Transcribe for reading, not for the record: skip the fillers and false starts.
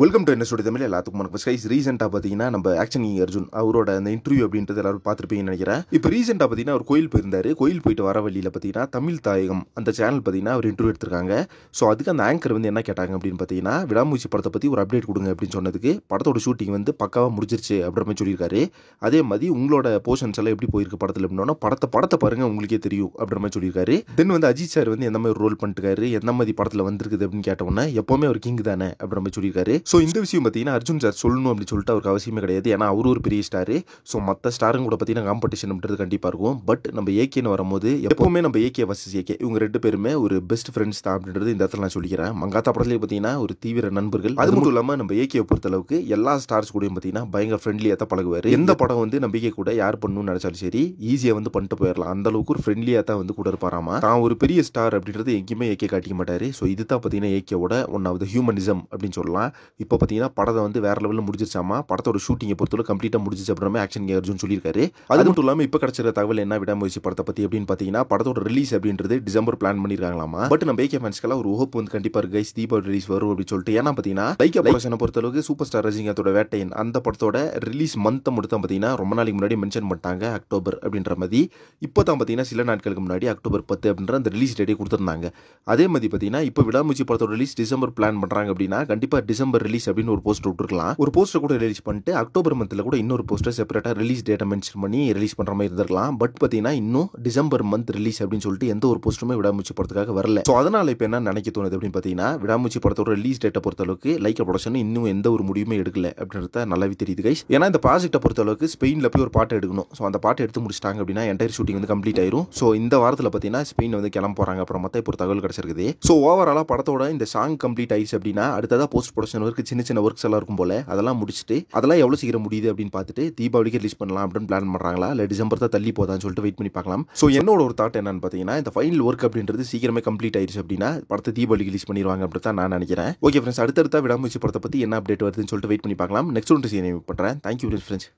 Welcome to என்ன studio Tamil. எல்லாத்துக்கும் வணக்கம். கைஸ், ரீசெண்டாக பார்த்தீங்கன்னா நம்ம ஆக்ஷன் கிங் அர்ஜுன் அவரோட அந்த இன்டர்வியூ அப்படின்றது எல்லாரும் பார்த்துருப்பீங்கன்னு நினைக்கிறேன். இப்போ ரீசெண்டாக பார்த்தீங்கன்னா அவர் கோயில் போயிருந்தாரு. கோயில் போயிட்டு வர வழியில் பார்த்தீங்கன்னா தமிழ் தாயகம் அந்த சேனல் பார்த்தீங்கன்னா அவர் இன்டர்வியூ எடுத்திருக்காங்க. ஸோ அதுக்கு அந்த ஆங்கர் வந்து என்ன கேட்டாங்க அப்படின்னு பார்த்தீங்கன்னா, விடாமுயற்சி படத்தை பற்றி ஒரு அப்டேட் கொடுங்க அப்படின்னு சொன்னதுக்கு படத்தோட ஷூட்டிங் வந்து பக்காவாக முடிஞ்சிருச்சு அப்படின்ற மாதிரி சொல்லியிருக்காரு. அதே மாதிரி உங்களோட போர்ஷன்ஸ் எல்லாம் எப்படி போயிருக்கு படத்தில் அப்படின்னா படத்தை பாருங்க உங்களுக்கே தெரியும் அப்படின்ற மாதிரி சொல்லியிருக்காரு. தென் வந்து அஜித் சார் வந்து எந்த மாதிரி ரோல் பண்ணிட்டுருக்காரு, எந்த மாதிரி படத்தில் வந்திருக்குது அப்படின்னு கேட்டோன்னே எப்போவுமே அவர் கிங் தானே அப்படின்ற மாதிரி சொல்லியிருக்காரு. ஸோ இந்த விஷயம் பார்த்தீங்கன்னா அர்ஜுன் சார் சொல்லணும் அப்படின்னு சொல்லிட்டு அவருக்கு அவசியமே கிடையாது. ஏன்னா அவரு ஒரு பெரிய ஸ்டாரு. ஸோ மற்ற ஸ்டாருங்க கூட பார்த்தீங்கன்னா காம்படிஷன் அப்படின்றது கண்டிப்பாக இருக்கும். பட் நம்ம ஏகேன்னு வரும்போது எப்பவுமே நம்ம ஏகே வர்சஸ் ஏகே இவங்க ரெண்டு பேருமே ஒரு பெஸ்ட் ஃப்ரெண்ட்ஸ் தான் அப்படின்றது இந்த இடத்துல நான் சொல்லிக்கிறேன். மங்காத்தா படத்துலேயே பார்த்தீங்கன்னா ஒரு தீவிர நண்பர்கள். அது மட்டும் இல்லாமல் நம்ம ஏகே பொறுத்த அளவுக்கு எல்லா ஸ்டார்ஸ் கூடயும் பார்த்தீங்கன்னா பயங்கர ஃப்ரெண்ட்லியாக தான் பழகுவார். எந்த படம் வந்து நம்பிக்கை கூட யார் பண்ணணும்னு நினைச்சாலும் சரி ஈஸியாக வந்து பண்ணிட்டு போயிடலாம். அந்த அளவுக்கு ஒரு ஃப்ரெண்ட்லியாக தான் வந்து கூட இருப்பாராமா. தான் ஒரு பெரிய ஸ்டார் அப்படின்றது எங்கேயுமே ஏகே காட்டிக்க மாட்டாரு. ஸோ இதுதான் பார்த்தீங்கன்னா ஏகேவோட ஒன் ஆஃப் த ஹியூமனிசம் அப்படின்னு சொல்லலாம். இப்போ பார்த்தீங்கன்னா படத்தை வந்து வேற லெவலில் முடிஞ்சிருச்சாமா. படத்தோட ஷூட்டிங்கை பொறுத்தவரை கம்ப்ளீட்டாக முடிஞ்சிச்சு அப்படின்ற ஆக்ஷன் கிங் அர்ஜுன் சொல்லியிருக்காரு. அது மட்டும் இல்லாமல் இப்போ கிடைச்சிருக்க தகவல் என்ன விடாமுயற்சி படத்தை பற்றி அப்படின்னு பார்த்தீங்கன்னா படத்தோட ரிலீஸ் அப்படின்றது டிசம்பர் பிளான் பண்ணியிருக்காங்களாமா. பட் நம்ம ஏகே ஃபேன்ஸ்க்கெல்லாம் ஒரு ஹோப் வந்து கண்டிப்பாக இருக்கு. கைஸ், தீபாவளி ரிலீஸ் வரும் அப்படின்னு சொல்லிட்டு. ஏன்னா பார்த்தீங்கன்னா லைக்கா ப்ரொடக்ஷனை பொறுத்தளவுக்கு சூப்பர் ஸ்டார் ரஜினிகாந்தோட வேட்டையன் அந்த படத்தோட ரிலீஸ் மந்த்தை மட்டும் தான் பார்த்தீங்கன்னா ரொம்ப நாளைக்கு முன்னாடி மென்ஷன் பண்ணிட்டாங்க, அக்டோபர் அப்படின்ற மாதிரி. இப்போ தான் பார்த்தீங்கன்னா சில நாட்களுக்கு முன்னாடி அக்டோபர் 10 அப்படின்ற அந்த ரிலீஸ் டேட்டே கொடுத்துருந்தாங்க. அதே மாதிரி பார்த்தீங்கன்னா இப்போ விடாமுயற்சி படத்தோட ரிலீஸ் டிசம்பர் பிளான் பண்ணுறாங்க அப்படின்னா கண்டிப்பாக டிசம்பர் ரிலீஸ் அப்படின்னு ஒரு போஸ்டர் விட்டுருக்கலாம். ஒரு போஸ்டர் கூட ரிலீஸ் பண்ணிட்டு அக்டோபர் மந்த்ல கூட இன்னொரு போஸ்டர் செப்பரேட்டாக ரிலீஸ் டேட்டை மென்ஷன் பண்ணி ரிலீஸ் பண்ணுற மாதிரி இருந்திருக்கலாம். பட் பார்த்தீங்கன்னா இன்னும் டிசம்பர் மந்த் ரிலீஸ் அப்படின்னு சொல்லிட்டு எந்த ஒரு போஸ்டருமே விடாமுயற்சி படத்துக்காக வரல. ஸோ அதனால இப்போ என்ன நினைக்க தோணுது அப்படின்னு பார்த்தீங்கன்னா விடாமுயற்சி படத்தோட ரிலீஸ் டேட்டை பொறுத்தளவுக்கு லைக்கா ப்ரொடக்ஷன் இன்னும் எந்த ஒரு முடிவுமே எடுக்கல அப்படின்றத நல்லாவே தெரியுது கைஸ். ஏன்னா இந்த ப்ராஜெக்டை பொறுத்தளவுக்கு ஸ்பெயினில் போய் ஒரு பாட்டு எடுக்கணும். ஸோ அந்த பாட்டு எடுத்து முடிச்சிட்டாங்க அப்படின்னா என்டையர் ஷூட்டிங் வந்து கம்ப்ளீட் ஆயிரும். ஸோ இந்த வாரத்தில் பார்த்தீங்கன்னா ஸ்பெயின் வந்து கிளம்ப போறாங்க. அப்புறம் மற்ற இப்போ ஒரு தகவல் கிடைச்சிருக்குது. ஸோ ஓவராலாக படத்தோட இந்த சாங் கம்ப்ளீட் ஆயிடுச்சு அப்படின்னா அடுத்ததாக போஸ்ட் ப்ரொடக்ஷன் ஒர்க் சின்ன சின்ன ஒர்க்ஸ் எல்லாம் இருக்கும் போல அதெல்லாம் முடிச்சுட்டு அதெல்லாம் எவ்வளோ சீக்கிரம் முடியுது அப்படின்னு பார்த்துட்டு தீபாவளிக்கு ரிலீஸ் பண்ணலாம் அப்படின்னு பிளான் பண்ணுறாங்களா இல்லை டிசம்பர் தான் தள்ளி போதான்னு சொல்லிட்டு வெயிட் பண்ணி பார்க்கலாம். ஸோ என்னோட ஒரு தாட் என்னன்னு பார்த்தீங்கன்னா இந்த ஃபைனல் ஒர்க் அப்படின்றது சீக்கிரமே கம்ப்ளீட் ஆயிடுச்சு அப்படின்னா படத்தை தீபாவளிக்கு ரிலீஸ் பண்ணிடுவாங்க அப்படின்னு தான் நான் நினைக்கிறேன். ஓகே ஃப்ரெண்ட்ஸ், அடுத்தடுத்த விடாமுயற்சி படத்தை பற்றி என்ன அப்டேட் வருதுன்னு சொல்லிட்டு வெயிட் பண்ணி பார்க்கலாம். நெக்ஸ்ட் ஒன்று சீன் பண்ணுறேன். Thank you friends.